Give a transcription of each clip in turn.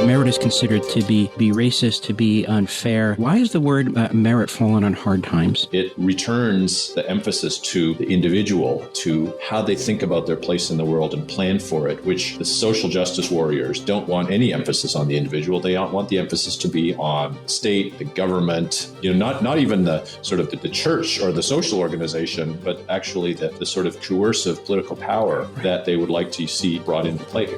Merit is considered to be racist, to be unfair. Why has the word merit fallen on hard times? It returns the emphasis to the individual, to how they think about their place in the world and plan for it, which the social justice warriors don't want any emphasis on the individual. They don't want the emphasis to be on state, the government, not even the sort of the church or the social organization, but actually the sort of coercive political power that they would like to see brought into play.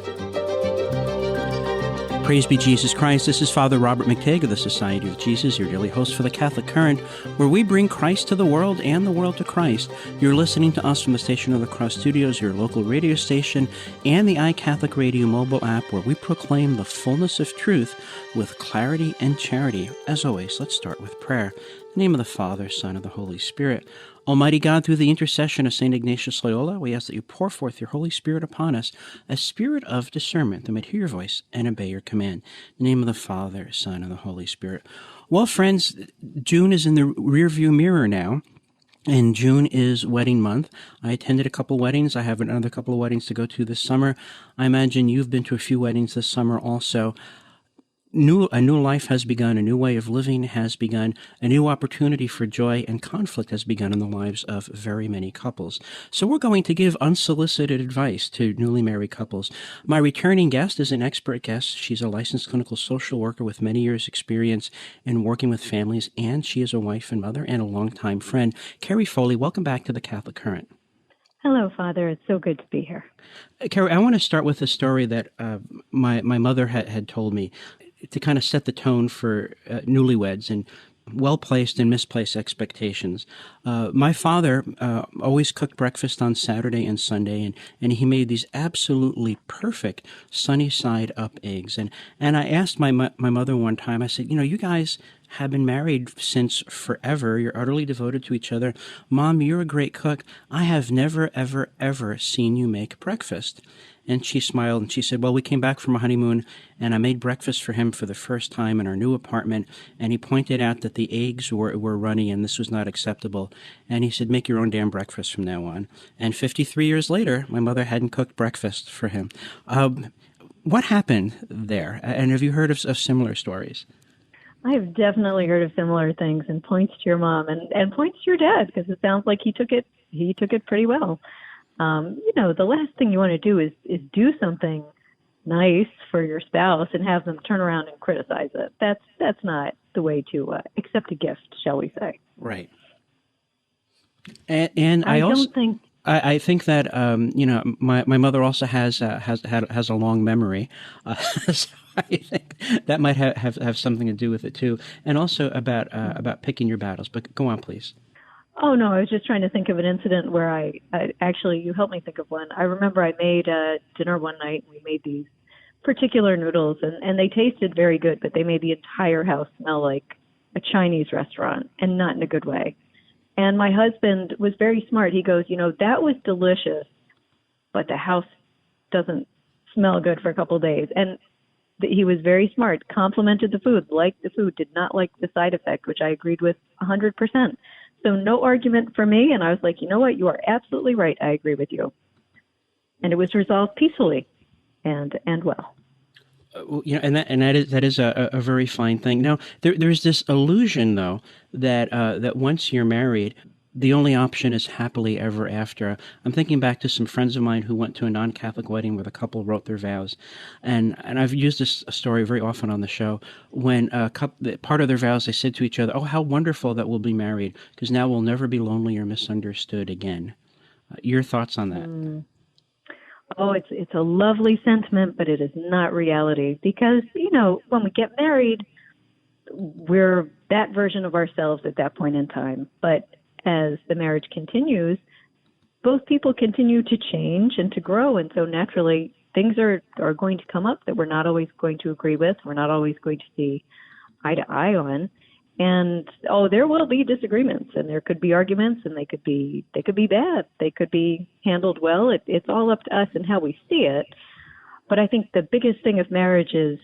Praise be Jesus Christ. This is Father Robert McTague of the Society of Jesus, your daily host for the Catholic Current, where we bring Christ to the world and the world to Christ. You're listening to us from the Station of the Cross Studios, your local radio station, and the iCatholic Radio mobile app, where we proclaim the fullness of truth with clarity and charity. As always, let's start with prayer. In the name of the Father, Son, and the Holy Spirit. Almighty God, through the intercession of St. Ignatius Loyola, we ask that you pour forth your Holy Spirit upon us, a spirit of discernment that might hear your voice and obey your command. In the name of the Father, Son, and the Holy Spirit. Well, friends, June is in the rearview mirror now, and June is wedding month. I attended a couple weddings. I have another couple of weddings to go to this summer. I imagine you've been to a few weddings this summer also. A new life has begun, a new way of living has begun, a new opportunity for joy and conflict has begun in the lives of very many couples. So we're going to give unsolicited advice to newly married couples. My returning guest is an expert guest. She's a licensed clinical social worker with many years' experience in working with families, and she is a wife and mother and a longtime friend. Kerry Foley, welcome back to the Catholic Current. Hello, Father. It's so good to be here. Kerry, I want to start with a story that my mother had told me to kind of set the tone for newlyweds and well-placed and misplaced expectations. My father always cooked breakfast on Saturday and Sunday, and he made these absolutely perfect sunny-side-up eggs. And I asked my mother one time, I said, you guys have been married since forever. You're utterly devoted to each other. Mom, you're a great cook. I have never, ever, ever seen you make breakfast. And she smiled and she said, well, we came back from a honeymoon and I made breakfast for him for the first time in our new apartment. And he pointed out that the eggs were runny and this was not acceptable. And he said, make your own damn breakfast from now on. And 53 years later, my mother hadn't cooked breakfast for him. What happened there? And have you heard of similar stories? I've definitely heard of similar things, and points to your mom and points to your dad, because it sounds like he took it pretty well. The last thing you want to do is do something nice for your spouse and have them turn around and criticize it. That's not the way to accept a gift, shall we say? Right. And I also don't think. I think that my mother also has a long memory, so I think that might have something to do with it too, and also about picking your battles. But go on, please. Oh no, I was just trying to think of an incident where I actually, you helped me think of one. I remember I made dinner one night. We made these particular noodles, and they tasted very good, but they made the entire house smell like a Chinese restaurant, and not in a good way. And my husband was very smart. He goes, that was delicious, but the house doesn't smell good for a couple of days. And he was very smart, complimented the food, liked the food, did not like the side effect, which I agreed with 100%. So no argument for me. And I was like, you know what? You are absolutely right. I agree with you. And it was resolved peacefully and well. And that is a very fine thing. Now, there's this illusion, though, that once you're married, the only option is happily ever after. I'm thinking back to some friends of mine who went to a non-Catholic wedding where the couple wrote their vows, and I've used this story very often on the show. When part of their vows, they said to each other, "Oh, how wonderful that we'll be married, because now we'll never be lonely or misunderstood again." Your thoughts on that? Oh, it's a lovely sentiment, but it is not reality, because, when we get married, we're that version of ourselves at that point in time. But as the marriage continues, both people continue to change and to grow. And so naturally, things are going to come up that we're not always going to agree with. We're not always going to see eye to eye on. And, there will be disagreements, and there could be arguments, and they could be bad. They could be handled well. It's all up to us and how we see it. But I think the biggest thing of marriage is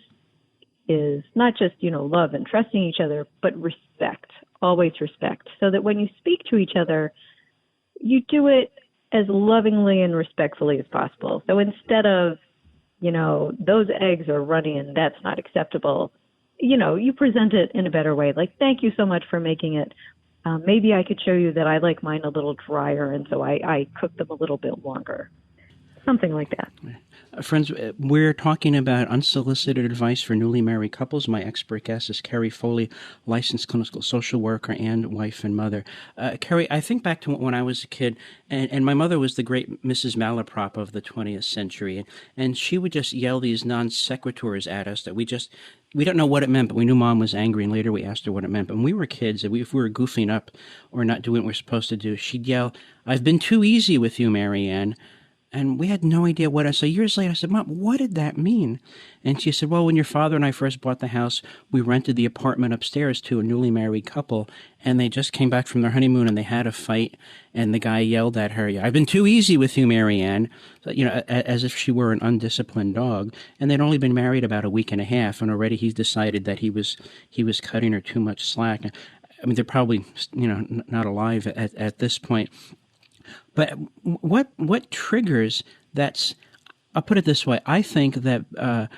not just, love and trusting each other, but respect, always respect, so that when you speak to each other, you do it as lovingly and respectfully as possible. So instead of, those eggs are runny and that's not acceptable. You present it in a better way. Like, thank you so much for making it. Maybe I could show you that I like mine a little drier, and so I cook them a little bit longer. Something like that. Friends, we're talking about unsolicited advice for newly married couples. My expert guest is Kerry Foley, licensed clinical social worker and wife and mother. Kerry, I think back to when I was a kid, and my mother was the great Mrs. Malaprop of the 20th century, and she would just yell these non sequiturs at us that we don't know what it meant, but we knew Mom was angry, and later we asked her what it meant. But when we were kids, if we were goofing up or not doing what we're supposed to do, she'd yell, "I've been too easy with you, Mary Ann." And we had no idea what. So years later, I said, "Mom, what did that mean?" And she said, "Well, when your father and I first bought the house, we rented the apartment upstairs to a newly married couple, and they just came back from their honeymoon, and they had a fight, and the guy yelled at her, 'I've been too easy with you, Mary Ann,' as if she were an undisciplined dog. And they'd only been married about a week and a half, and already he's decided that he was cutting her too much slack. I mean, they're probably not alive at this point. But what triggers that's? I'll put it this way. I think that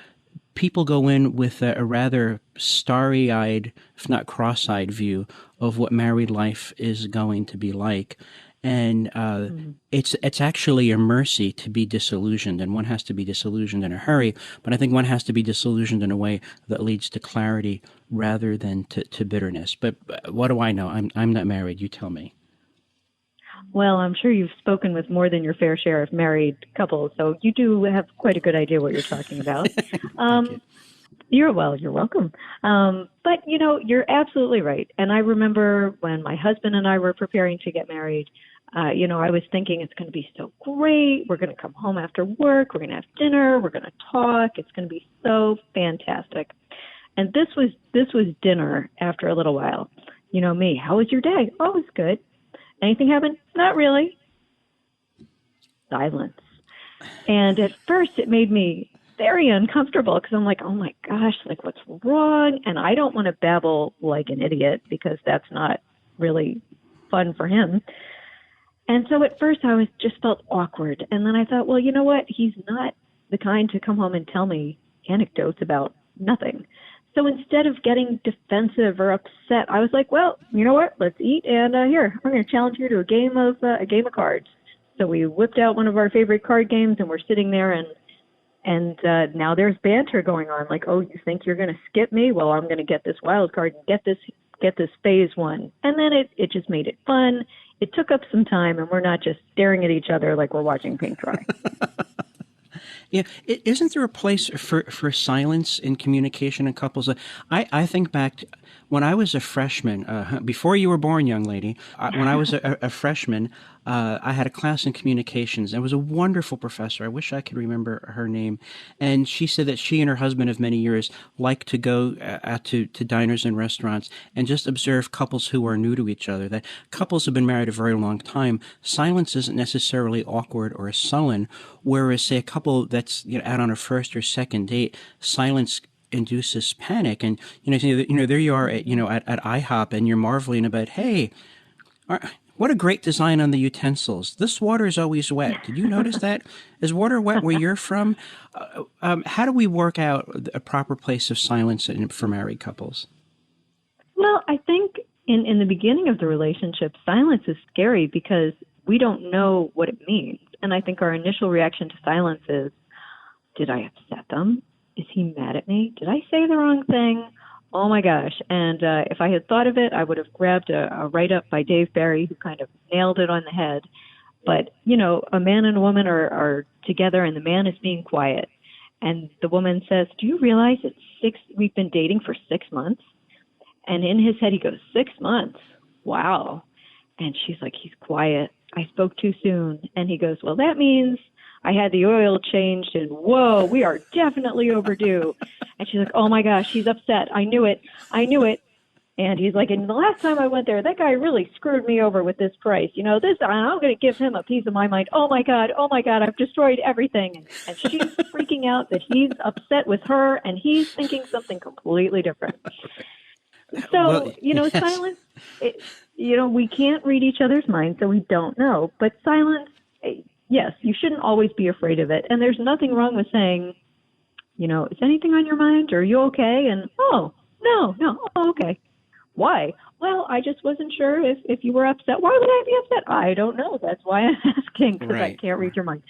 people go in with a rather starry-eyed, if not cross-eyed, view of what married life is going to be like, and it's actually a mercy to be disillusioned, and one has to be disillusioned in a hurry. But I think one has to be disillusioned in a way that leads to clarity rather than to bitterness. But what do I know? I'm not married. You tell me. Well, I'm sure you've spoken with more than your fair share of married couples, so you do have quite a good idea what you're talking about. You're welcome. But, you're absolutely right. And I remember when my husband and I were preparing to get married, I was thinking it's going to be so great. We're going to come home after work. We're going to have dinner. We're going to talk. It's going to be so fantastic. And this was dinner after a little while. Me, how was your day? Oh, it was good. Anything happen? Not really. Silence. And at first it made me very uncomfortable because I'm like, oh my gosh, like what's wrong? And I don't want to babble like an idiot because that's not really fun for him. And so at first I just felt awkward. And then I thought, well, you know what? He's not the kind to come home and tell me anecdotes about nothing. So instead of getting defensive or upset, I was like, well, you know what? Let's eat. And here, I'm going to challenge you to a game of cards. So we whipped out one of our favorite card games, and we're sitting there, and now there's banter going on. Like, oh, you think you're going to skip me? Well, I'm going to get this wild card and get this phase one. And then it just made it fun. It took up some time, and we're not just staring at each other like we're watching paint dry. Yeah, isn't there a place for silence in communication in couples? I think back to when I was a freshman, before you were born, young lady. When I was a freshman, I had a class in communications. It was a wonderful professor. I wish I could remember her name. And she said that she and her husband of many years like to go to diners and restaurants and just observe couples who are new to each other. That couples have been married a very long time. Silence isn't necessarily awkward or sullen, whereas, say, a couple that's out on a first or second date, silence induces panic. And there you are at IHOP, and you're marveling about, hey, what a great design on the utensils. This water is always wet. Did you notice that? Is water wet where you're from? How do we work out a proper place of silence for married couples? Well, I think in the beginning of the relationship, silence is scary because we don't know what it means. And I think our initial reaction to silence is, did I upset them? Is he mad at me? Did I say the wrong thing? Oh my gosh. And if I had thought of it, I would have grabbed a write-up by Dave Barry who kind of nailed it on the head. But, a man and a woman are together and the man is being quiet. And the woman says, do you realize we've been dating for 6 months? And in his head, he goes, 6 months? Wow. And she's like, he's quiet. I spoke too soon. And he goes, well, that means I had the oil changed, and whoa, we are definitely overdue. And she's like, oh my gosh, he's upset. I knew it. And he's like, and the last time I went there, that guy really screwed me over with this price. I'm going to give him a piece of my mind. Oh my God, I've destroyed everything. And she's freaking out that he's upset with her, and he's thinking something completely different. So, yes. Silence, we can't read each other's minds, so we don't know. But silence, yes, you shouldn't always be afraid of it. And there's nothing wrong with saying, Is anything on your mind? Are you okay? And, oh, no, oh, okay. Why? Well, I just wasn't sure if you were upset. Why would I be upset? I don't know. That's why I'm asking, because I can't read your mind.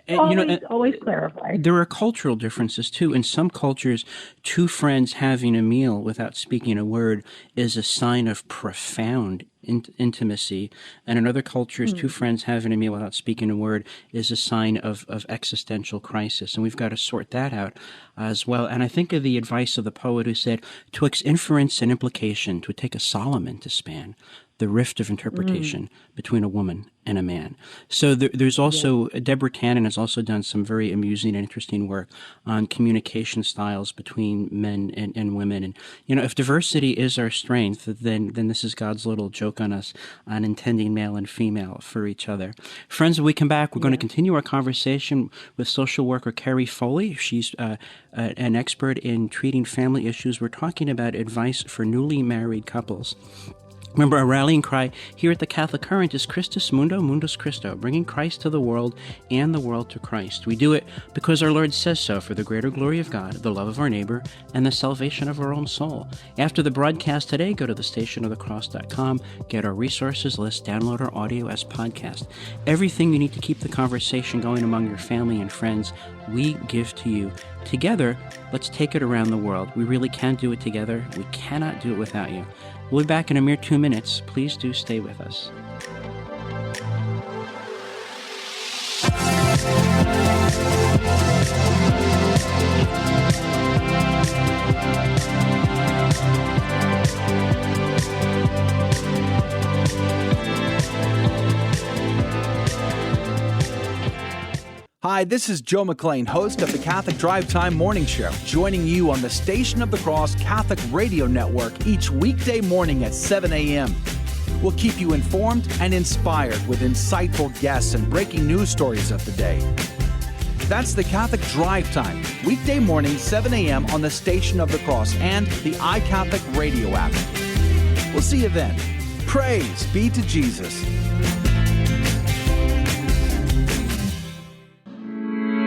And, always clarify. There are cultural differences, too. In some cultures, two friends having a meal without speaking a word is a sign of profound intimacy. And in other cultures, two friends having a meal without speaking a word is a sign of existential crisis. And we've got to sort that out as well. And I think of the advice of the poet who said, "'Twixt inference and implication, 'twould take a Solomon to span the rift of interpretation between a woman and a man." So there's also, Deborah Tannen has also done some very amusing and interesting work on communication styles between men and women. And, if diversity is our strength, then this is God's little joke on us on intending male and female for each other. Friends, when we come back, we're going to continue our conversation with social worker Kerry Foley. She's an expert in treating family issues. We're talking about advice for newly married couples. Remember, our rallying cry here at the Catholic Current is Christus Mundo, Mundus Christo, bringing Christ to the world and the world to Christ. We do it because our Lord says so, for the greater glory of God, the love of our neighbor, and the salvation of our own soul. After the broadcast today, go to thestationofthecross.com, get our resources list, download our audio as podcast. Everything you need to keep the conversation going among your family and friends, we give to you. Together, let's take it around the world. We really can do it together. We cannot do it without you. We'll be back in a mere 2 minutes. Please do stay with us. Hi, this is Joe McLean, host of the Catholic Drive Time Morning Show, joining you on the Station of the Cross Catholic Radio Network each weekday morning at 7 a.m. We'll keep you informed and inspired with insightful guests and breaking news stories of the day. That's the Catholic Drive Time, weekday morning, 7 a.m. on the Station of the Cross and the iCatholic Radio app. We'll see you then. Praise be to Jesus.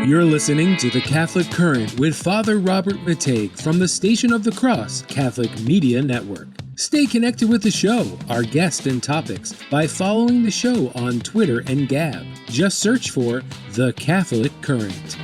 You're listening to The Catholic Current with Father Robert Matej from the Station of the Cross Catholic Media Network. Stay connected with the show, our guests and topics, by following the show on Twitter and Gab. Just search for The Catholic Current.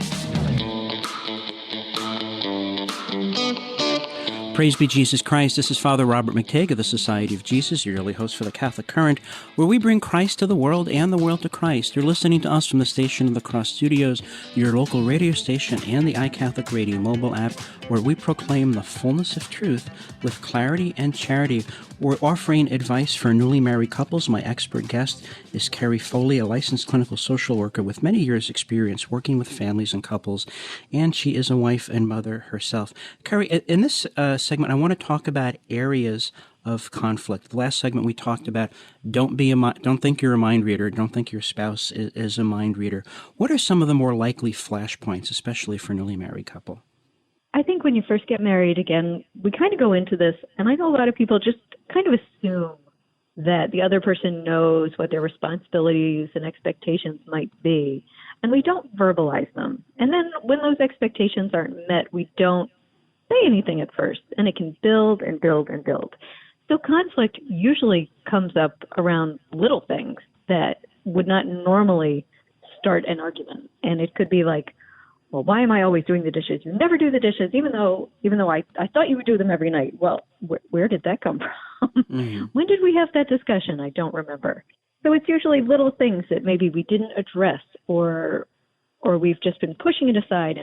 Praise be Jesus Christ. This is Father Robert Matej of the Society of Jesus, your daily host for the Catholic Current, where we bring Christ to the world and the world to Christ. You're listening to us from the Station of the Cross Studios, your local radio station, and the iCatholic Radio mobile app, where we proclaim the fullness of truth with clarity and charity. We're offering advice for newly married couples. My expert guest is Kerry Foley, a licensed clinical social worker with many years' experience working with families and couples, and she is a wife and mother herself. Kerry, in this segment, I want to talk about areas of conflict. The last segment we talked about don't think you're a mind reader, don't think your spouse is a mind reader. What are some of the more likely flashpoints, especially for a newly married couple? I think when you first get married, again, we kind of go into this, and I know a lot of people just kind of assume that the other person knows what their responsibilities and expectations might be, and we don't verbalize them. And then when those expectations aren't met, we don't say anything at first, and it can build and build and build. So conflict usually comes up around little things that would not normally start an argument. And it could be like, well, why am I always doing the dishes? You never do the dishes, even though I thought you would do them every night. Well, where did that come from? Mm-hmm. When did we have that discussion? I don't remember. So it's usually little things that maybe we didn't address, or we've just been pushing it aside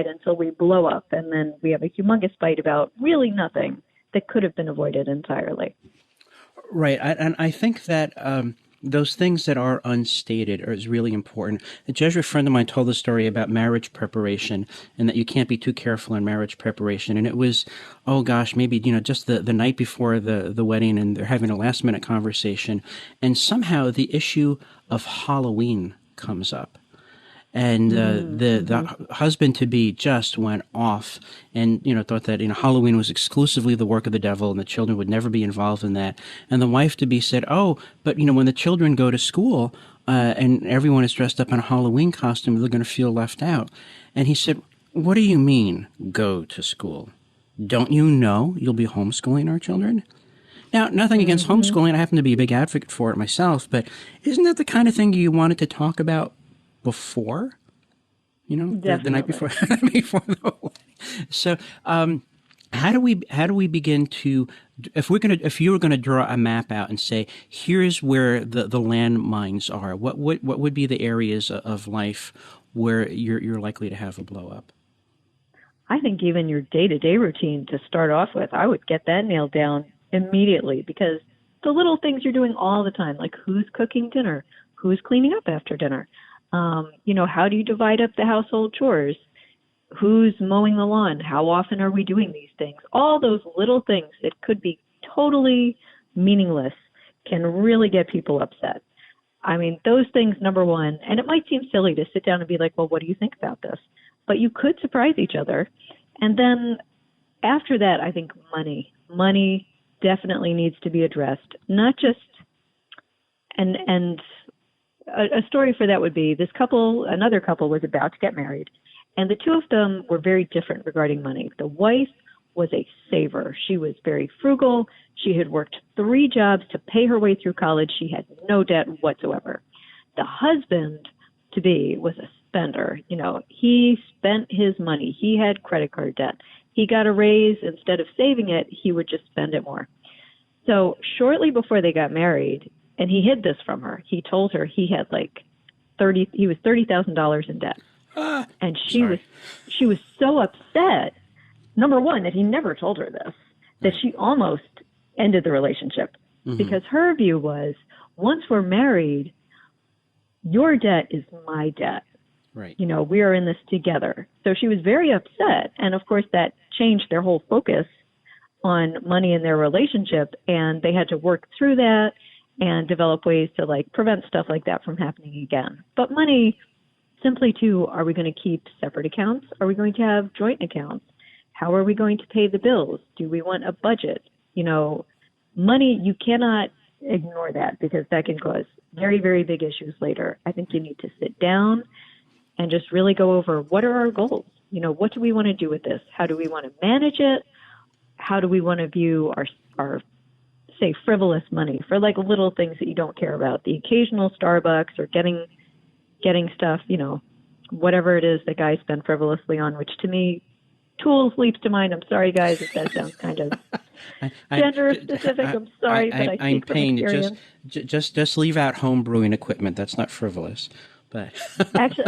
until we blow up, and then we have a humongous fight about really nothing that could have been avoided entirely. Right. And I think that those things that are unstated is really important. A Jesuit friend of mine told a story about marriage preparation, and that you can't be too careful in marriage preparation. And it was, maybe, just the night before the wedding, and they're having a last minute conversation, and somehow the issue of Halloween comes up. And the husband-to-be just went off and, thought that, Halloween was exclusively the work of the devil and the children would never be involved in that. And the wife-to-be said, but, when the children go to school and everyone is dressed up in a Halloween costume, they're going to feel left out. And he said, What do you mean, go to school? Don't you know you'll be homeschooling our children? Now, nothing against homeschooling. I happen to be a big advocate for it myself, but isn't that the kind of thing you wanted to talk about before? You know, the night before, before the wedding. So, how do we begin to, if you were going to draw a map out and say, here's where the landmines are, what would be the areas of life where you're likely to have a blow up? I think even your day-to-day routine to start off with, I would get that nailed down immediately, because the little things you're doing all the time, like who's cooking dinner, who's cleaning up after dinner, how do you divide up the household chores, who's mowing the lawn, how often are we doing these things? All those little things that could be totally meaningless can really get people upset. I mean, those things, number one, and it might seem silly to sit down and be like, well, what do you think about this? But you could surprise each other. And then after that, I think money definitely needs to be addressed. Not just, and a story for that would be another couple was about to get married, and the two of them were very different regarding money. The wife was a saver. She was very frugal. She had worked 3 jobs to pay her way through college. She had no debt whatsoever. The husband to be was a spender. He spent his money. He had credit card debt. He got a raise. Instead of saving it, he would just spend it more. So shortly before they got married, and he hid this from her, he told her he had he was $30,000 in debt. And she was so upset, number one, that he never told her this, that she almost ended the relationship. Because her view was, once we're married, your debt is my debt. Right. We are in this together. So she was very upset. And of course, that changed their whole focus on money in their relationship. And they had to work through that and develop ways to prevent stuff like that from happening again. But money, simply too, are we going to keep separate accounts? Are we going to have joint accounts? How are we going to pay the bills? Do we want a budget? Money, you cannot ignore that, because that can cause very, very big issues later. I think you need to sit down and just really go over, what are our goals? What do we want to do with this? How do we want to manage it? How do we want to view our say, frivolous money for little things that you don't care about? The occasional Starbucks or getting stuff, whatever it is that guys spend frivolously on, which to me, tools leaps to mind. I'm sorry, guys, if that sounds kind of gender specific. I'm sorry, but I speak from experience. Just leave out home brewing equipment. That's not frivolous. But actually,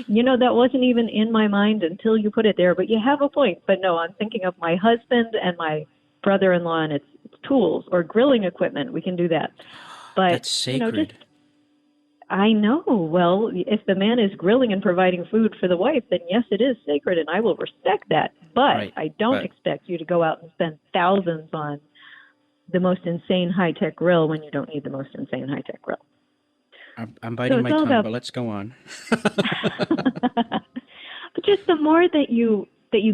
that wasn't even in my mind until you put it there. But you have a point. But no, I'm thinking of my husband and my brother-in-law, and it's tools or grilling equipment. We can do that. But that's sacred. I know. Well, if the man is grilling and providing food for the wife, then yes, it is sacred, and I will respect that. But I don't expect you to go out and spend thousands on the most insane high-tech grill when you don't need the most insane high-tech grill. I'm biting my tongue, but let's go on. But just the more that you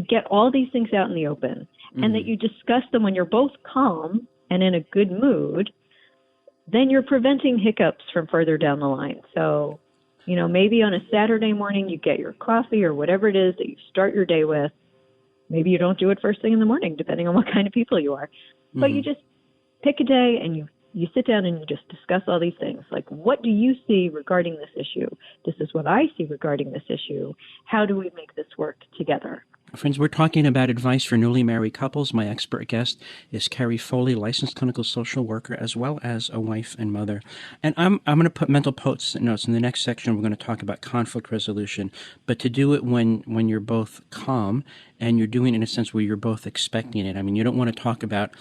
get all these things out in the open, and that you discuss them when you're both calm and in a good mood, then you're preventing hiccups from further down the line. So, maybe on a Saturday morning you get your coffee or whatever it is that you start your day with. Maybe you don't do it first thing in the morning, depending on what kind of people you are. But you just pick a day and you sit down and you just discuss all these things. Like, what do you see regarding this issue? This is what I see regarding this issue. How do we make this work together? Friends, we're talking about advice for newly married couples. My expert guest is Kerry Foley, licensed clinical social worker, as well as a wife and mother. And I'm going to put mental post-it notes in the next section. We're going to talk about conflict resolution, but to do it when you're both calm and you're doing it in a sense where you're both expecting it. I mean, you don't want to talk about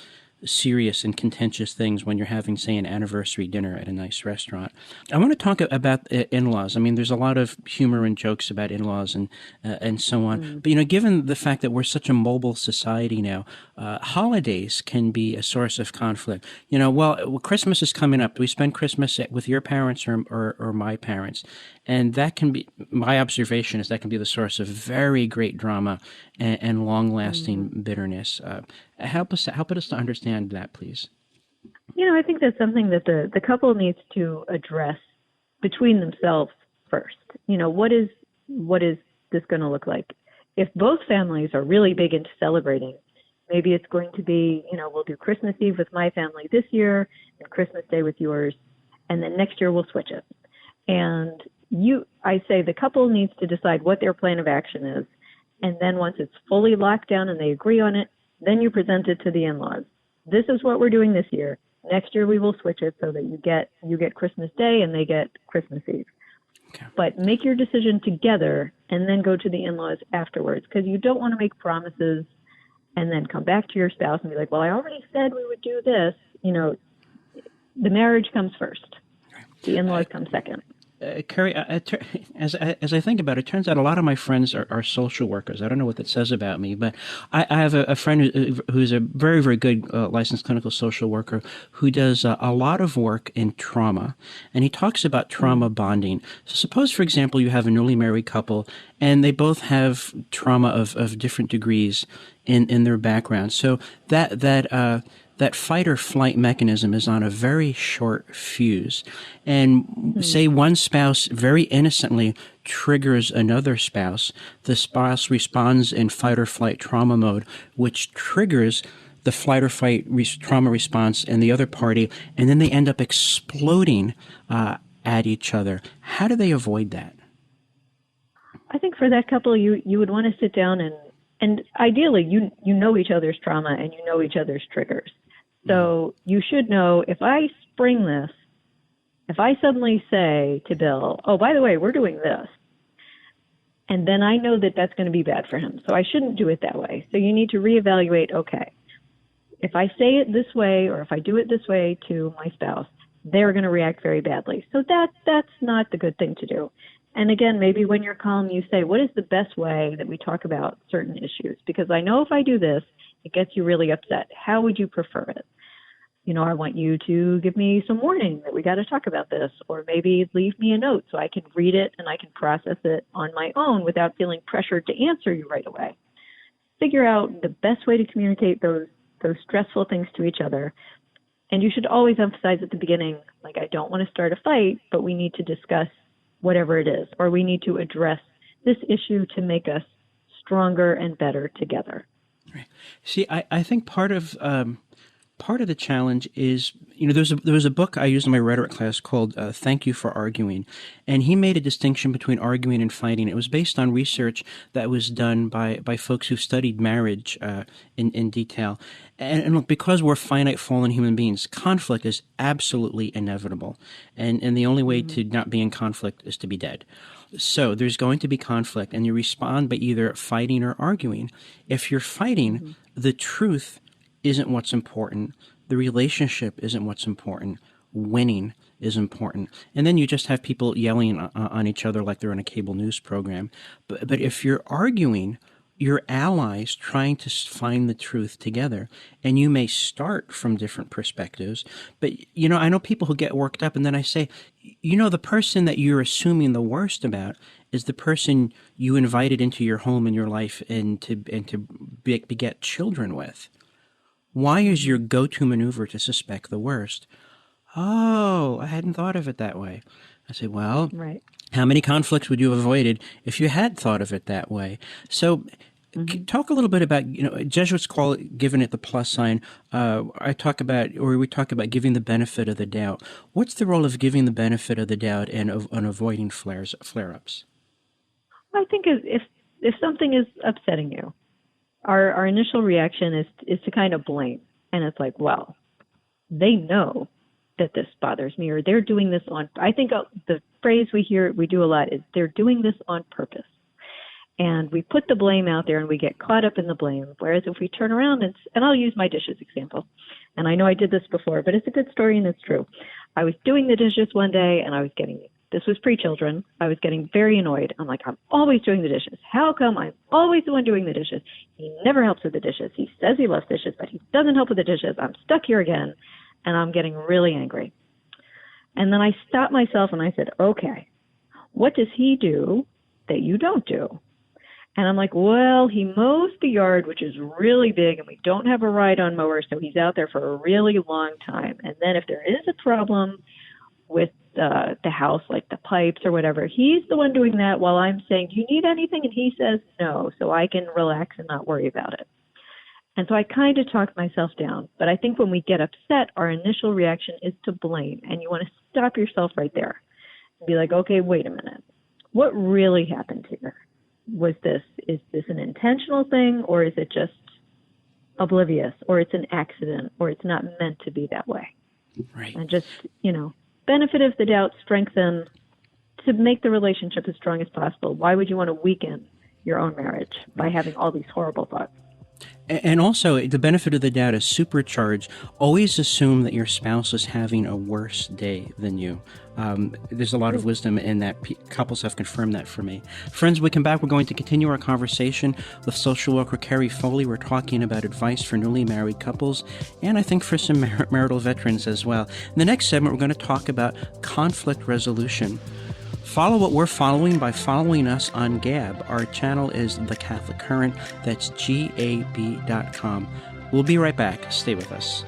serious and contentious things when you're having, say, an anniversary dinner at a nice restaurant. I want to talk about in-laws. I mean, there's a lot of humor and jokes about in-laws and so on. But, given the fact that we're such a mobile society now, holidays can be a source of conflict. Christmas is coming up. Do we spend Christmas with your parents or my parents? And that can be, my observation is that can be the source of very great drama and long-lasting bitterness. Help us to understand that, please. I think that's something that the couple needs to address between themselves first. What is this going to look like? If both families are really big into celebrating, maybe it's going to be, we'll do Christmas Eve with my family this year and Christmas Day with yours, and then next year we'll switch it. And I say the couple needs to decide what their plan of action is. And then once it's fully locked down and they agree on it, then you present it to the in-laws. This is what we're doing this year. Next year we will switch it so that you get Christmas Day and they get Christmas Eve. Okay. But make your decision together and then go to the in-laws afterwards, because you don't want to make promises and then come back to your spouse and be like, well, I already said we would do this. The marriage comes first. The in-laws come second. Kerry, as I think about it, turns out a lot of my friends are social workers. I don't know what that says about me, but I have a friend who's a very, very good licensed clinical social worker who does a lot of work in trauma, and he talks about trauma bonding. So suppose, for example, you have a newly married couple, and they both have trauma of different degrees in their background. So that fight or flight mechanism is on a very short fuse. And say one spouse very innocently triggers another spouse, the spouse responds in fight or flight trauma mode, which triggers the flight or fight trauma response in the other party, and then they end up exploding at each other. How do they avoid that? I think for that couple, you would want to sit down and ideally you know each other's trauma and you know each other's triggers. So you should know, if I spring this, if I suddenly say to Bill, oh, by the way, we're doing this, and then I know that that's going to be bad for him. So I shouldn't do it that way. So you need to reevaluate, okay, if I say it this way or if I do it this way to my spouse, they're going to react very badly. So that's not the good thing to do. And again, maybe when you're calm, you say, what is the best way that we talk about certain issues? Because I know if I do this, it gets you really upset. How would you prefer it? I want you to give me some warning that we got to talk about this, or maybe leave me a note so I can read it and I can process it on my own without feeling pressured to answer you right away. Figure out the best way to communicate those stressful things to each other. And you should always emphasize at the beginning, like, I don't want to start a fight, but we need to discuss whatever it is, or we need to address this issue to make us stronger and better together. Right. See, I think part of the challenge is, there was a book I used in my rhetoric class called Thank You for Arguing, and he made a distinction between arguing and fighting. It was based on research that was done by folks who studied marriage in detail. And look, because we're finite, fallen human beings, conflict is absolutely inevitable, and the only way to not be in conflict is to be dead. So there's going to be conflict, and you respond by either fighting or arguing. If you're fighting, the truth isn't what's important. The relationship isn't what's important. Winning is important. And then you just have people yelling on each other like they're in a cable news program. But if you're arguing, you're allies trying to find the truth together. And you may start from different perspectives. But, I know people who get worked up, and then I say, the person that you're assuming the worst about is the person you invited into your home and your life and to beget children with. Why is your go-to maneuver to suspect the worst? Oh, I hadn't thought of it that way. I say, well, right. How many conflicts would you have avoided if you had thought of it that way? So talk a little bit about, Jesuits call it giving it the plus sign. We talk about giving the benefit of the doubt. What's the role of giving the benefit of the doubt and avoiding flare-ups? I think if something is upsetting you, our initial reaction is to kind of blame. And it's like, well, they know that this bothers me, or they're doing this I think the phrase we do a lot is they're doing this on purpose. And we put the blame out there and we get caught up in the blame. Whereas if we turn around and I'll use my dishes example. And I know I did this before, but it's a good story and it's true. I was doing the dishes one day and this was pre-children. I was getting very annoyed. I'm like, I'm always doing the dishes. How come I'm always the one doing the dishes? He never helps with the dishes. He says he loves dishes, but he doesn't help with the dishes. I'm stuck here again, and I'm getting really angry. And then I stopped myself and I said, okay, what does he do that you don't do? And I'm like, well, he mows the yard, which is really big, and we don't have a ride-on mower, so he's out there for a really long time. And then if there is a problem with the house, like the pipes or whatever. He's the one doing that while I'm saying, do you need anything? And he says no, so I can relax and not worry about it. And so I kind of talk myself down. But I think when we get upset, our initial reaction is to blame. And you want to stop yourself right there and be like, okay, wait a minute. What really happened here? Is this an intentional thing, or is it just oblivious, or it's an accident, or it's not meant to be that way? Right. And just, benefit of the doubt, strengthen to make the relationship as strong as possible. Why would you want to weaken your own marriage by having all these horrible thoughts? And also, the benefit of the doubt is supercharged. Always assume that your spouse is having a worse day than you. There's a lot of wisdom in that. Couples have confirmed that for me. Friends, when we come back, we're going to continue our conversation with social worker Kerry Foley. We're talking about advice for newly married couples, and I think for some marital veterans as well. In the next segment, we're going to talk about conflict resolution. Follow what we're following by following us on Gab. Our channel is The Catholic Current. That's GAB.com. We'll be right back. Stay with us.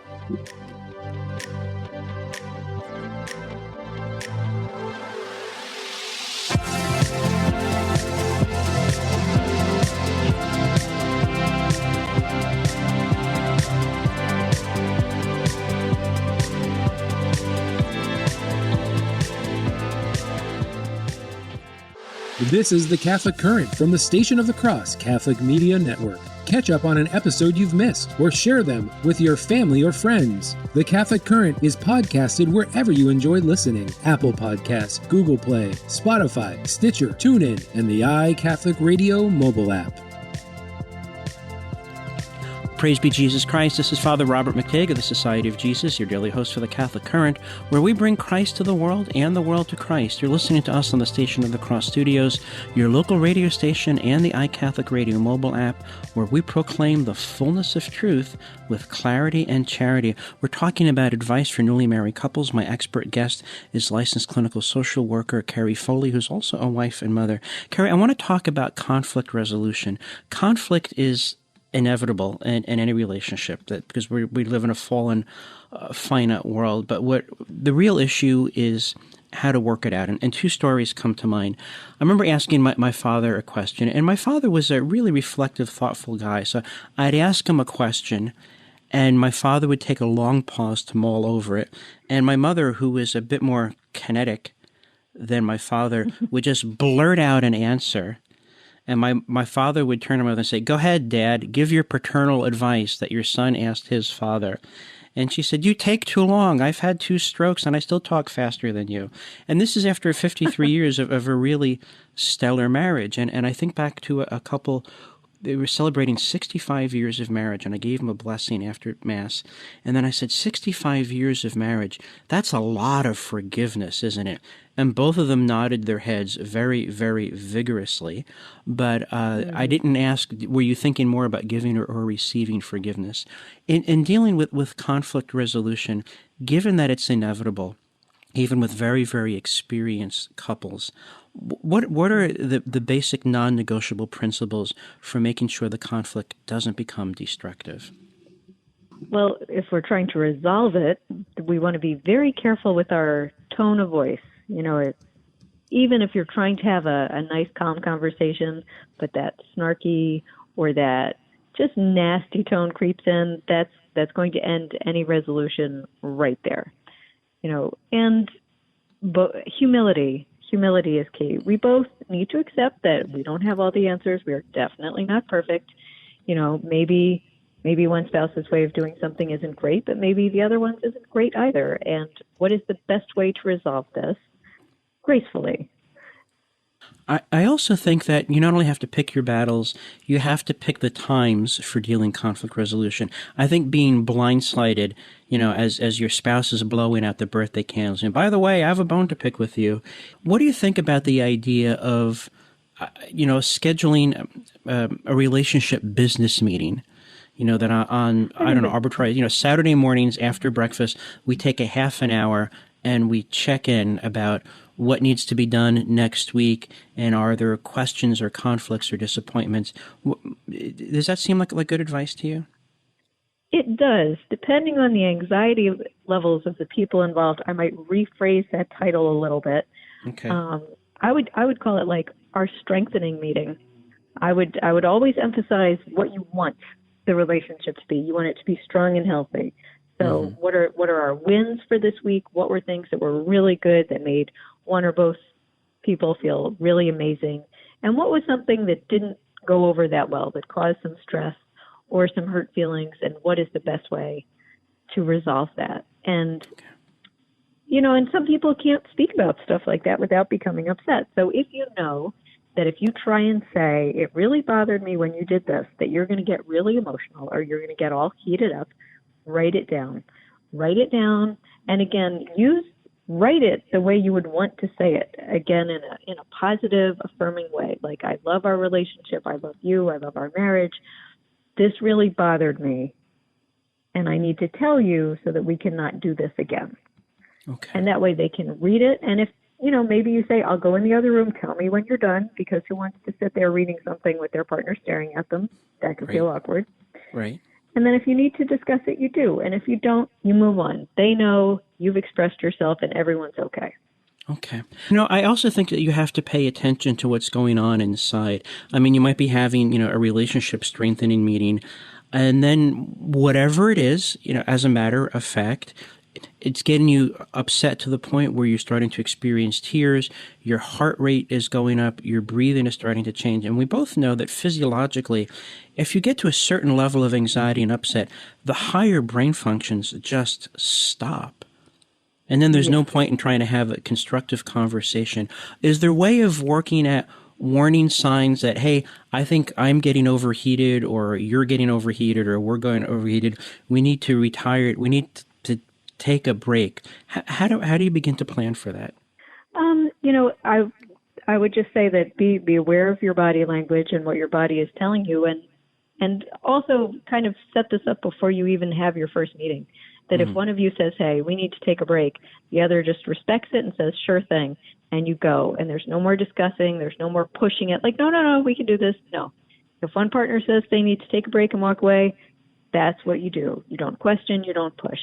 This is The Catholic Current from the Station of the Cross Catholic Media Network. Catch up on an episode you've missed or share them with your family or friends. The Catholic Current is podcasted wherever you enjoy listening. Apple Podcasts, Google Play, Spotify, Stitcher, TuneIn, and the iCatholic Radio mobile app. Praise be Jesus Christ. This is Father Robert McTeigue of the Society of Jesus, your daily host for the Catholic Current, where we bring Christ to the world and the world to Christ. You're listening to us on the Station of the Cross Studios, your local radio station, and the iCatholic Radio mobile app, where we proclaim the fullness of truth with clarity and charity. We're talking about advice for newly married couples. My expert guest is licensed clinical social worker Kerry Foley, who's also a wife and mother. Kerry, I want to talk about conflict resolution. Conflict is inevitable in any relationship, because we live in a fallen, finite world. But what the real issue is how to work it out. And two stories come to mind. I remember asking my father a question, and my father was a really reflective, thoughtful guy. So I'd ask him a question, and my father would take a long pause to mull over it. And my mother, who was a bit more kinetic than my father, would just blurt out an answer. And my father would turn around and say, "Go ahead, Dad, give your paternal advice that your son asked his father." And she said, "You take too long. I've had 2 strokes and I still talk faster than you." And this is after 53 years of a really stellar marriage. And I think back to a couple, they were celebrating 65 years of marriage, and I gave them a blessing after Mass. And then I said, 65 years of marriage, that's a lot of forgiveness, isn't it? And both of them nodded their heads very, very vigorously. But I didn't ask, were you thinking more about giving or receiving forgiveness? In dealing with conflict resolution, given that it's inevitable, even with very, very experienced couples, what are the basic non-negotiable principles for making sure the conflict doesn't become destructive? Well, if we're trying to resolve it, we want to be very careful with our tone of voice. Even if you're trying to have a nice, calm conversation, but that snarky or that just nasty tone creeps in, that's going to end any resolution right there. But humility is key. We both need to accept that we don't have all the answers. We are definitely not perfect. Maybe one spouse's way of doing something isn't great, but maybe the other one's isn't great either. And what is the best way to resolve this gracefully? I also think that you not only have to pick your battles, you have to pick the times for dealing conflict resolution. I think being blindsided, as your spouse is blowing out the birthday candles, and by the way, I have a bone to pick with you. What do you think about the idea of, scheduling a relationship business meeting? That on I don't know, arbitrary, Saturday mornings after breakfast, we take a half an hour and we check in about what needs to be done next week, and are there questions or conflicts or disappointments? Does that seem like good advice to you? It does. Depending on the anxiety levels of the people involved, I might rephrase that title a little bit. Okay. I would call it like our strengthening meeting. I would always emphasize what you want the relationship to be. You want it to be strong and healthy. So what are our wins for this week? What were things that were really good that made one or both people feel really amazing? And what was something that didn't go over that well, that caused some stress or some hurt feelings? And what is the best way to resolve that? And, and some people can't speak about stuff like that without becoming upset. So if you know that if you try and say, it really bothered me when you did this, that you're going to get really emotional or you're going to get all heated up, write it down. Write it down. And again, write it the way you would want to say it. Again, in a positive, affirming way. Like, I love our relationship. I love you. I love our marriage. This really bothered me. And I need to tell you so that we cannot do this again. Okay. And that way they can read it. And if, maybe you say, I'll go in the other room, tell me when you're done, because who wants to sit there reading something with their partner staring at them? That could feel awkward. Right. And then if you need to discuss it, you do. And if you don't, you move on. They know you've expressed yourself and everyone's okay. Okay. I also think that you have to pay attention to what's going on inside. I mean, you might be having, a relationship strengthening meeting, and then whatever it is, as a matter of fact, it's getting you upset to the point where you're starting to experience tears, your heart rate is going up, your breathing is starting to change. And we both know that physiologically, if you get to a certain level of anxiety and upset, the higher brain functions just stop. And then there's no point in trying to have a constructive conversation. Is there a way of working at warning signs that, hey, I think I'm getting overheated, or you're getting overheated, or we're going overheated, we need to retire, we need to take a break? How do you begin to plan for that? I would just say that be aware of your body language and what your body is telling you, and also kind of set this up before you even have your first meeting. That if one of you says, hey, we need to take a break, the other just respects it and says, sure thing, and you go. And there's no more discussing, there's no more pushing it, like, no, we can do this. No. If one partner says they need to take a break and walk away, that's what you do. You don't question, you don't push.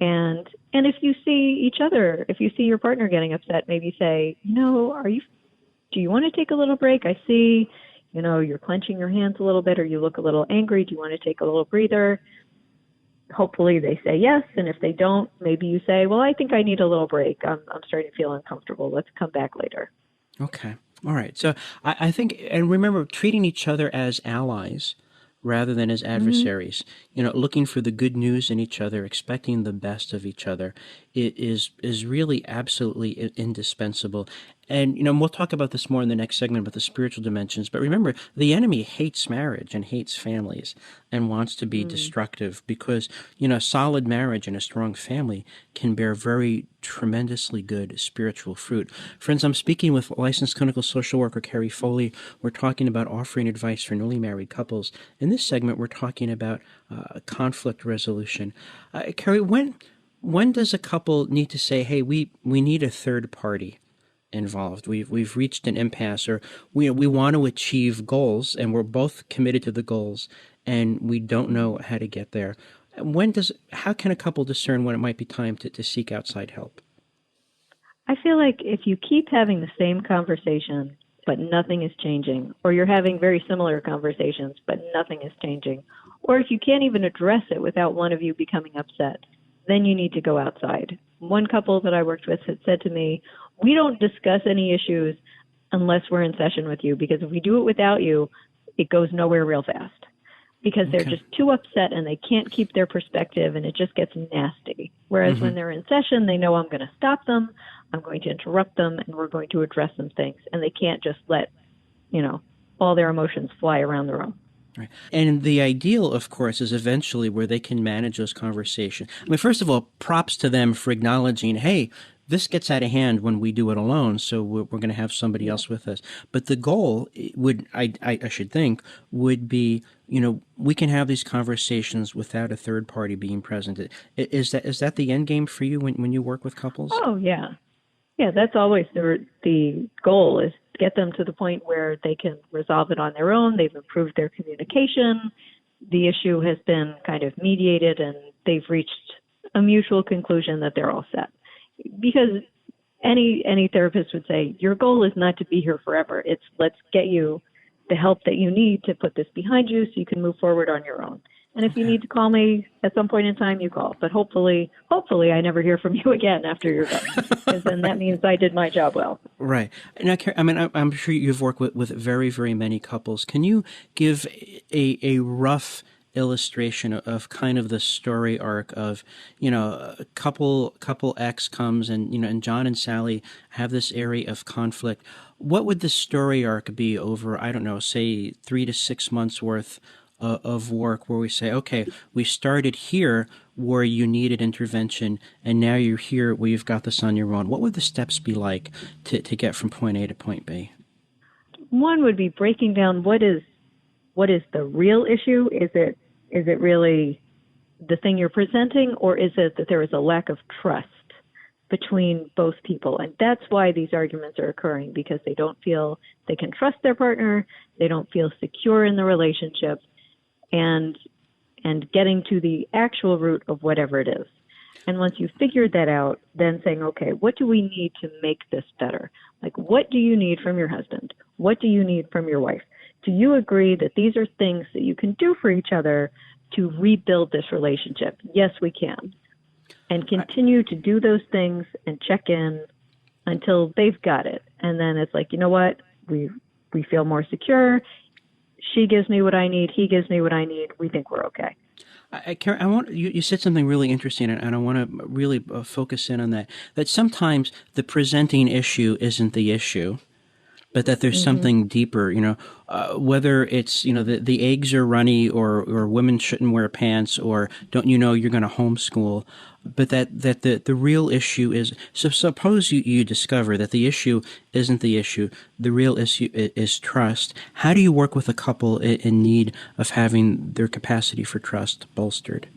And if you see each other, if you see your partner getting upset, maybe say, do you want to take a little break? I see, you're clenching your hands a little bit, or you look a little angry. Do you want to take a little breather? Hopefully they say yes. And if they don't, maybe you say, well, I think I need a little break. I'm starting to feel uncomfortable. Let's come back later. Okay. All right. So I think, and remember, treating each other as allies rather than as adversaries, looking for the good news in each other, expecting the best of each other, it is really absolutely indispensable. And, we'll talk about this more in the next segment about the spiritual dimensions. But remember, the enemy hates marriage and hates families and wants to be destructive, because, a solid marriage and a strong family can bear very tremendously good spiritual fruit. Friends, I'm speaking with licensed clinical social worker Kerry Foley. We're talking about offering advice for newly married couples. In this segment, we're talking about conflict resolution. Kerry, when does a couple need to say, hey, we need a third party involved? We've reached an impasse, or we want to achieve goals, and we're both committed to the goals, and we don't know how to get there. How can a couple discern when it might be time to seek outside help? I feel like if you keep having the same conversation, but nothing is changing, or you're having very similar conversations, but nothing is changing, or if you can't even address it without one of you becoming upset, then you need to go outside. One couple that I worked with had said to me, we don't discuss any issues unless we're in session with you, because if we do it without you, it goes nowhere real fast, because they're just too upset and they can't keep their perspective, and it just gets nasty. Whereas when they're in session, they know I'm going to stop them, I'm going to interrupt them, and we're going to address some things, and they can't just let, all their emotions fly around the room. Right. And the ideal, of course, is eventually where they can manage those conversations. I mean, first of all, props to them for acknowledging, hey, this gets out of hand when we do it alone, so we're going to have somebody else with us. But the goal would, I should think, would be, we can have these conversations without a third party being present. Is that the end game for you when you work with couples? Oh, yeah. Yeah, that's always the goal, is to get them to the point where they can resolve it on their own. They've improved their communication. the issue has been kind of mediated and they've reached a mutual conclusion that they're all set. Because any therapist would say, your goal is not to be here forever. It's let's get you the help that you need to put this behind you so you can move forward on your own. And if you need to call me at some point in time, you call. But hopefully I never hear from you again after you're done, because then that means I did my job well. Right. Now, I mean, I'm sure you've worked with very, very many couples. Can you give a rough illustration of kind of the story arc of, couple X comes and, and John and Sally have this area of conflict. What would the story arc be over, I don't know, say 3 to 6 months worth of work where we say, okay, we started here where you needed intervention, and now you're here where you've got this on your own? What would the steps be like to get from point A to point B? One would be breaking down what is the real issue. Is it really the thing you're presenting, or is it that there is a lack of trust between both people? And that's why these arguments are occurring, because they don't feel they can trust their partner, they don't feel secure in the relationship, and getting to the actual root of whatever it is. And once you've figured that out, then saying, okay, what do we need to make this better? Like, what do you need from your husband? What do you need from your wife? Do you agree that these are things that you can do for each other to rebuild this relationship? Yes, we can. And continue to do those things and check in until they've got it. And then it's like, you know what? We feel more secure. She gives me what I need. He gives me what I need. We think we're okay. Kerry, I want you said something really interesting, and I want to really focus in on that. That sometimes the presenting issue isn't the issue, but that there's something deeper. Whether it's the eggs are runny, or women shouldn't wear pants, or don't you're going to homeschool. But that the real issue is, so suppose you discover that the issue isn't the issue, the real issue is trust. How do you work with a couple in need of having their capacity for trust bolstered?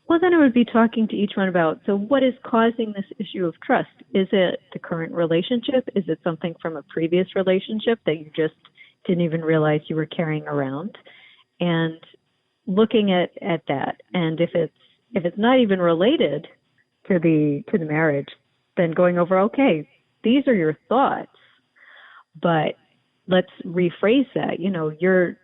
Well, then it would be talking to each one about, so what is causing this issue of trust? Is it the current relationship? Is it something from a previous relationship that you just didn't even realize you were carrying around? And looking at that, and if it's not even related to the marriage, then going over, okay, these are your thoughts, but let's rephrase that. Your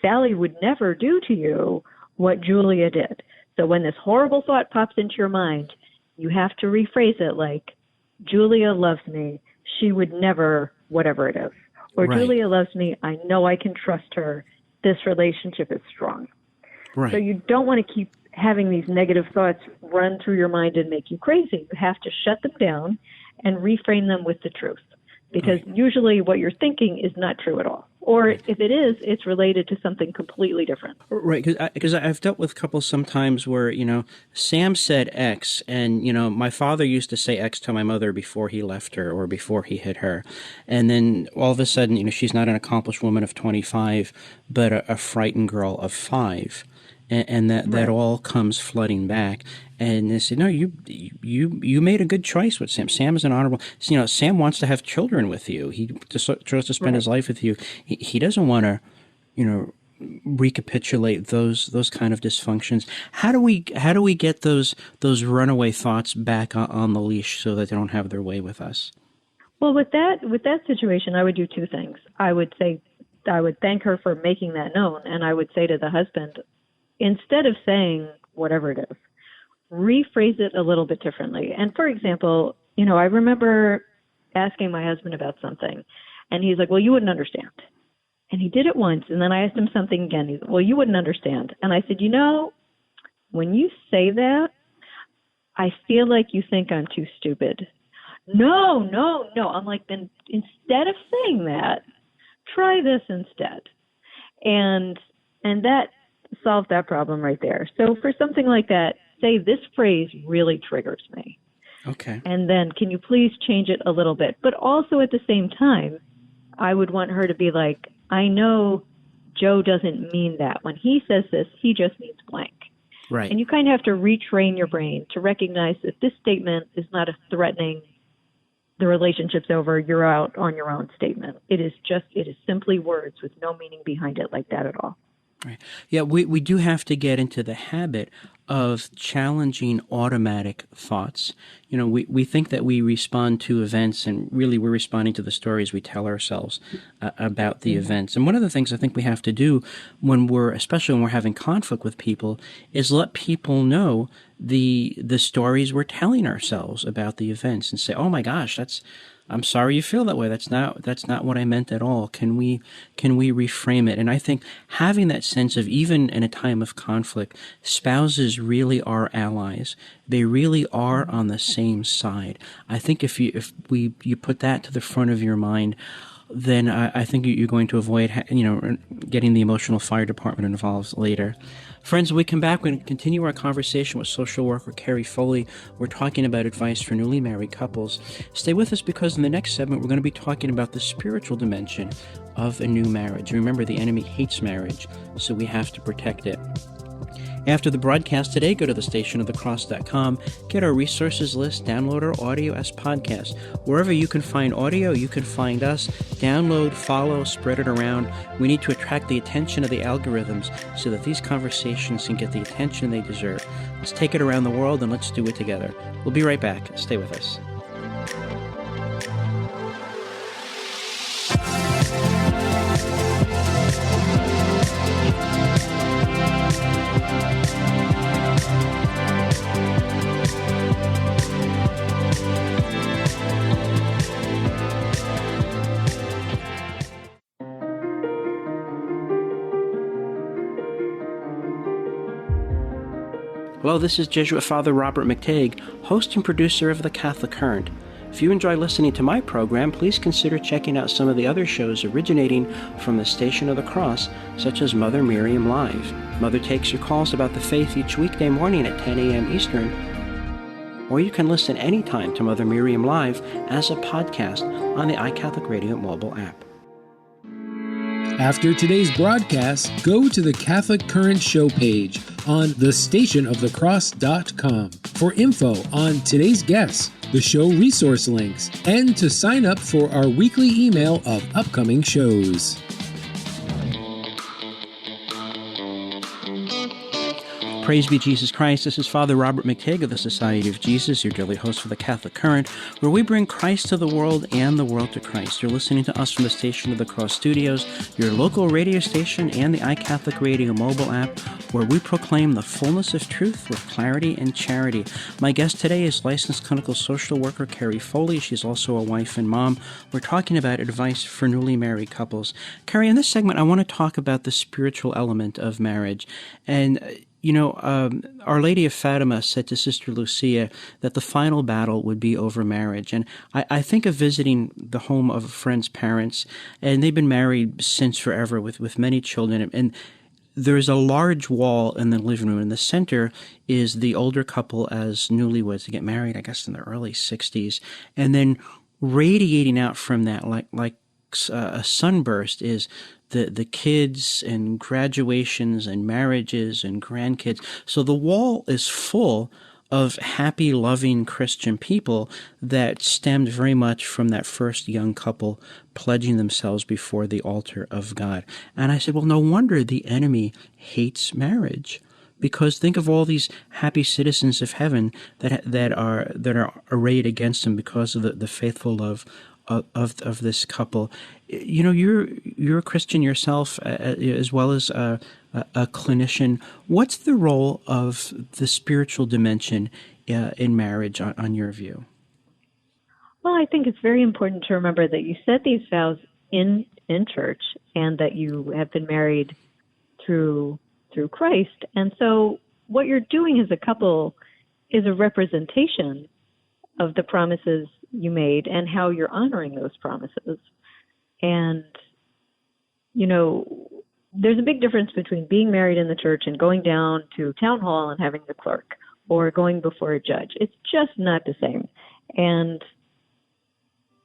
Sally would never do to you what Julia did. So when this horrible thought pops into your mind, you have to rephrase it like, Julia loves me. She would never, whatever it is. Or right. Julia loves me. I know I can trust her. This relationship is strong. Right. So you don't want to keep having these negative thoughts run through your mind and make you crazy. You have to shut them down and reframe them with the truth. Because usually what you're thinking is not true at all. Or if it is, it's related to something completely different. Right, because I've dealt with couples sometimes where, Sam said X, and, my father used to say X to my mother before he left her or before he hit her. And then all of a sudden, she's not an accomplished woman of 25, but a frightened girl of 5. And that all comes flooding back. And they say, no, you made a good choice with Sam. Sam is an honorable. Sam wants to have children with you. He just chose to spend his life with you. He doesn't want to, recapitulate those kind of dysfunctions. How do we get those runaway thoughts back on the leash so that they don't have their way with us? Well, with that situation, I would do 2 things. I would thank her for making that known, and I would say to the husband, instead of saying whatever it is, rephrase it a little bit differently. And for example, I remember asking my husband about something, and he's like, well, you wouldn't understand. And he did it once, and then I asked him something again. He's like, well, you wouldn't understand. And I said, when you say that, I feel like you think I'm too stupid. No. I'm like, then instead of saying that, try this instead. And that solve that problem right there. So for something like that, say this phrase really triggers me. Okay. And then can you please change it a little bit? But also at the same time, I would want her to be like, I know Joe doesn't mean that. When he says this, he just means blank. Right. And you kind of have to retrain your brain to recognize that this statement is not a threatening, the relationship's over, you're out on your own statement. It is simply words with no meaning behind it like that at all. Right. Yeah, we do have to get into the habit of challenging automatic thoughts. You know, we think that we respond to events, and really we're responding to the stories we tell ourselves about the events. And one of the things I think we have to do especially when we're having conflict with people, is let people know the stories we're telling ourselves about the events, and say, "Oh my gosh, I'm sorry you feel that way. That's not what I meant at all. Can we reframe it?" And I think having that sense of, even in a time of conflict, spouses really are allies. They really are on the same side. I think if you put that to the front of your mind, then I think you're going to avoid getting the emotional fire department involved later. Friends, when we come back, we're going to continue our conversation with social worker Kerry Foley. We're talking about advice for newly married couples. Stay with us, because in the next segment, we're going to be talking about the spiritual dimension of a new marriage. Remember, the enemy hates marriage, so we have to protect it. After the broadcast today, go to thestationofthecross.com, get our resources list, download our audio as podcast. Wherever you can find audio, you can find us. Download, follow, spread it around. We need to attract the attention of the algorithms so that these conversations can get the attention they deserve. Let's take it around the world, and let's do it together. We'll be right back. Stay with us. Hello, this is Jesuit Father Robert McTague, host and producer of The Catholic Current. If you enjoy listening to my program, please consider checking out some of the other shows originating from the Station of the Cross, such as Mother Miriam Live. Mother takes your calls about the faith each weekday morning at 10 a.m. Eastern. Or you can listen anytime to Mother Miriam Live as a podcast on the iCatholic Radio mobile app. After today's broadcast, go to the Catholic Current show page on thestationofthecross.com for info on today's guests, the show resource links, and to sign up for our weekly email of upcoming shows. Praise be Jesus Christ. This is Father Robert McTague of the Society of Jesus, your daily host for the Catholic Current, where we bring Christ to the world and the world to Christ. You're listening to us from the Station of the Cross studios, your local radio station, and the iCatholic Radio mobile app, where we proclaim the fullness of truth with clarity and charity. My guest today is licensed clinical social worker Kerry Foley. She's also a wife and mom. We're talking about advice for newly married couples. Kerry, in this segment, I want to talk about the spiritual element of marriage. And Our Lady of Fatima said to Sister Lucia that the final battle would be over marriage. And I think of visiting the home of a friend's parents, and they've been married since forever with many children. And there's a large wall in the living room. In the center is the older couple as newlyweds. They get married, I guess, in their early 60s. And then radiating out from that, like a sunburst, is the kids and graduations and marriages and grandkids. So the wall is full of happy, loving Christian people that stemmed very much from that first young couple pledging themselves before the altar of God. And I said, well, no wonder the enemy hates marriage. Because think of all these happy citizens of heaven that are arrayed against him because of the faithful love of this couple. You're a Christian yourself, as well as a clinician. What's the role of the spiritual dimension in marriage, on your view? Well, I think it's very important to remember that you said these vows in church, and that you have been married through Christ. And so what you're doing as a couple is a representation of the promises you made and how you're honoring those promises. And, there's a big difference between being married in the church and going down to town hall and having the clerk, or going before a judge. It's just not the same. And,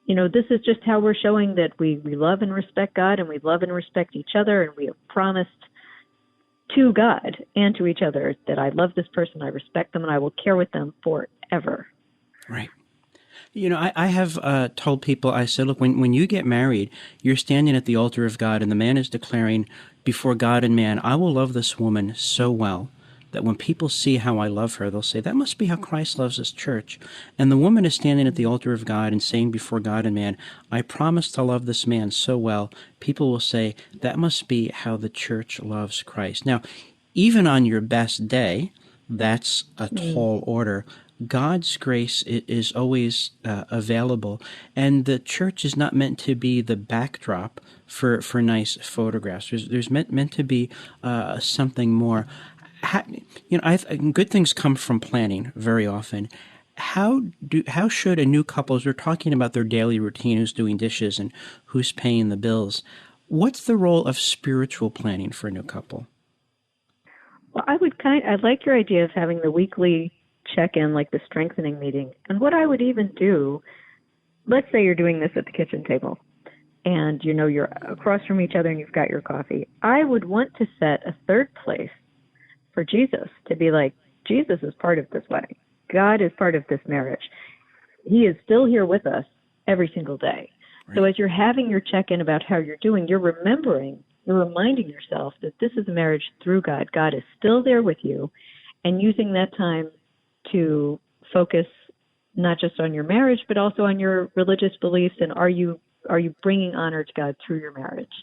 this is just how we're showing that we love and respect God, and we love and respect each other, and we have promised to God and to each other that I love this person, I respect them, and I will care with them forever. Right. I have told people, I said, look, when you get married, you're standing at the altar of God, and the man is declaring before God and man, I will love this woman so well that when people see how I love her, they'll say, that must be how Christ loves his church. And the woman is standing at the altar of God and saying before God and man, I promise to love this man so well. People will say, that must be how the church loves Christ. Now, even on your best day, that's a tall order. God's grace is always available, and the church is not meant to be the backdrop for nice photographs. There's meant to be something more. Good things come from planning very often. How should a new couple, as we're talking about their daily routine, who's doing dishes and who's paying the bills, what's the role of spiritual planning for a new couple? Well, I like your idea of having the weekly check-in, like the strengthening meeting. And what I would even do, let's say you're doing this at the kitchen table and you're across from each other and you've got your coffee. I would want to set a third place for Jesus, to be like, Jesus is part of this wedding. God is part of this marriage. He is still here with us every single day. Right. So as you're having your check-in about how you're doing, you're reminding yourself that this is a marriage through God. God is still there with you, and using that time to focus not just on your marriage, but also on your religious beliefs, and are you bringing honor to God through your marriage,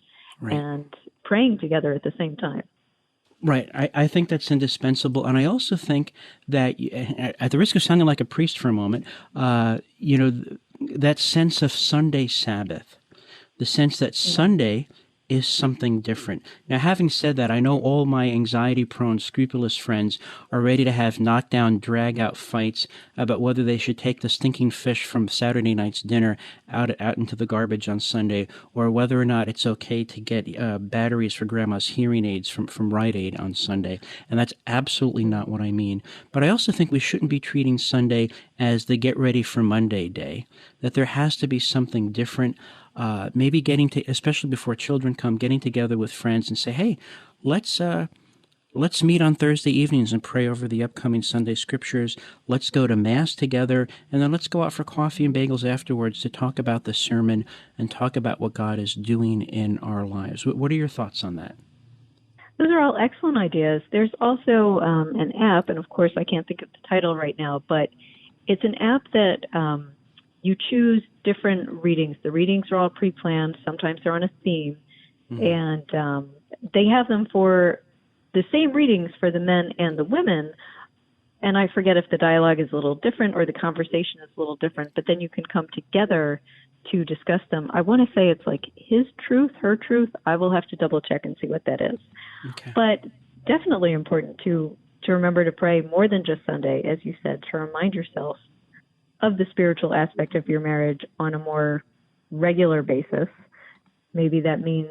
right, and praying together at the same time. Right. I think that's indispensable. And I also think that, at the risk of sounding like a priest for a moment, that sense of Sunday Sabbath, the sense that Sunday is something different. Now, having said that, I know all my anxiety-prone, scrupulous friends are ready to have knockdown, drag-out fights about whether they should take the stinking fish from Saturday night's dinner out into the garbage on Sunday, or whether or not it's okay to get batteries for Grandma's hearing aids from Rite Aid on Sunday. And that's absolutely not what I mean. But I also think we shouldn't be treating Sunday as the get ready for Monday day, that there has to be something different. Maybe especially before children come, getting together with friends and say, hey, let's meet on Thursday evenings and pray over the upcoming Sunday scriptures. Let's go to Mass together, and then let's go out for coffee and bagels afterwards to talk about the sermon and talk about what God is doing in our lives. What are your thoughts on that? Those are all excellent ideas. There's also an app, and of course I can't think of the title right now, but it's an app that you choose different readings. The readings are all pre-planned. Sometimes they're on a theme. And they have them for the same readings for the men and the women. And I forget if the dialogue is a little different or the conversation is a little different, but then you can come together to discuss them. I want to say it's like his truth, her truth. I will have to double check and see what that is. Okay. But definitely important to remember to pray more than just Sunday, as you said, to remind yourself of the spiritual aspect of your marriage on a more regular basis. Maybe that means,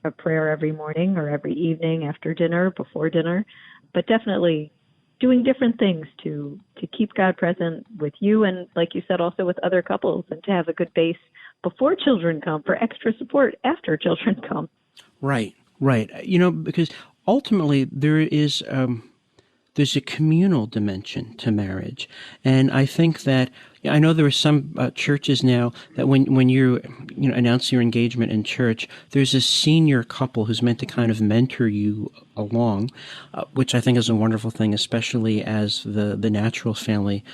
a prayer every morning or every evening after dinner, before dinner, but definitely doing different things to keep God present with you and, like you said, also with other couples, and to have a good base before children come for extra support after children come. Right. Because ultimately there's a communal dimension to marriage. And I think that, I know there are some churches now that when you announce your engagement in church, there's a senior couple who's meant to kind of mentor you along, which I think is a wonderful thing, especially as the natural family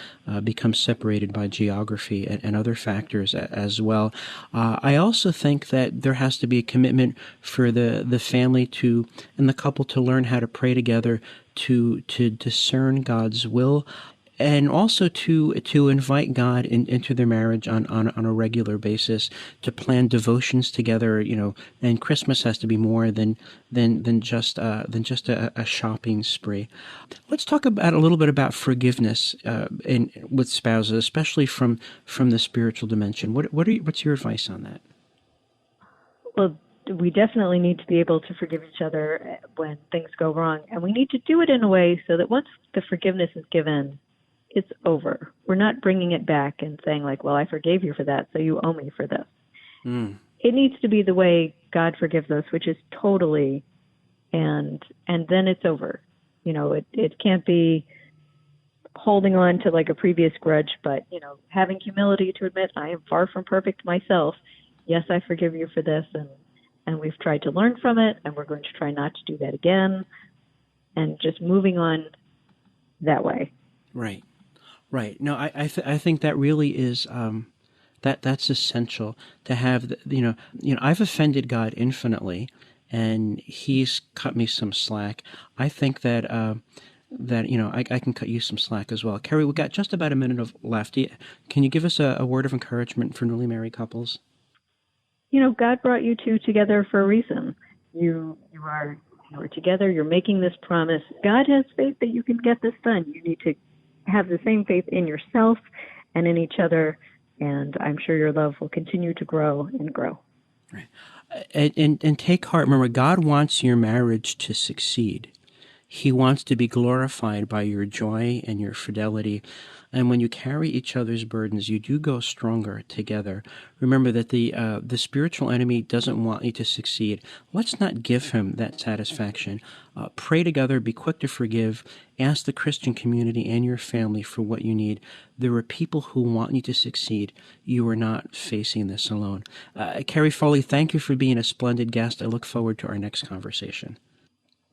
becomes separated by geography and other factors as well. I also think that there has to be a commitment for the family and the couple to learn how to pray together, to discern God's will, and also to invite God into their marriage on a regular basis, to plan devotions together, and Christmas has to be more than just a shopping spree. Let's talk a little bit about forgiveness with spouses, especially from the spiritual dimension. What's your advice on that? Well, we definitely need to be able to forgive each other when things go wrong. And we need to do it in a way so that once the forgiveness is given, it's over. We're not bringing it back and saying like, well, I forgave you for that, so you owe me for this. It needs to be the way God forgives us, which is totally, and then it's over. It can't be, holding on to like a previous grudge, but, having humility to admit I am far from perfect myself. Yes, I forgive you for this. And we've tried to learn from it, and we're going to try not to do that again. And just moving on that way. Right. No, I think that really is that's essential to have. I've offended God infinitely, and He's cut me some slack. I think that I can cut you some slack as well. Kerry, we've got just about a minute left. Can you give us a word of encouragement for newly married couples? God brought you two together for a reason. You are together. You're making this promise. God has faith that you can get this done. You need to have the same faith in yourself and in each other, and I'm sure your love will continue to grow and grow. Right. And take heart. Remember, God wants your marriage to succeed. He wants to be glorified by your joy and your fidelity. And when you carry each other's burdens, you do go stronger together. Remember that the spiritual enemy doesn't want you to succeed. Let's not give him that satisfaction. Pray together, be quick to forgive, ask the Christian community and your family for what you need. There are people who want you to succeed. You are not facing this alone. Kerry Foley, thank you for being a splendid guest. I look forward to our next conversation.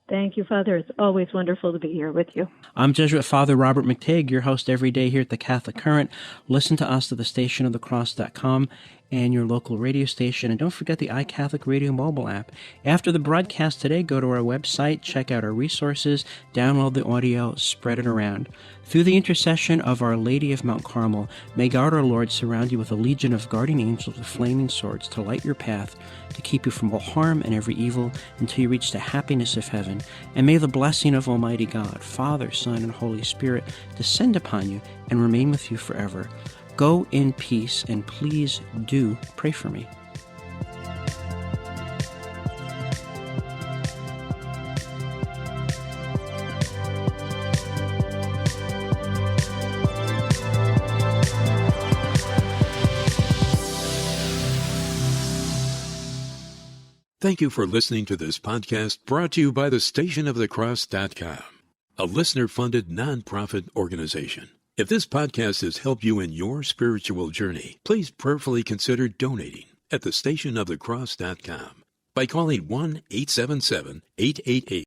Thank you, Father. It's always wonderful to be here with you. I'm Jesuit Father Robert McTague, your host every day here at the Catholic Current. Listen to us at thestationofthecross.com and your local radio station. And don't forget the iCatholic Radio mobile app. After the broadcast today, go to our website, check out our resources, download the audio, spread it around. Through the intercession of Our Lady of Mount Carmel, may God our Lord surround you with a legion of guardian angels with flaming swords to light your path, to keep you from all harm and every evil until you reach the happiness of heaven. And may the blessing of Almighty God, Father, Son, and Holy Spirit descend upon you and remain with you forever. Go in peace, and please do pray for me. Thank you for listening to this podcast brought to you by thestationofthecross.com, a listener-funded nonprofit organization. If this podcast has helped you in your spiritual journey, please prayerfully consider donating at thestationofthecross.com by calling 1-877-888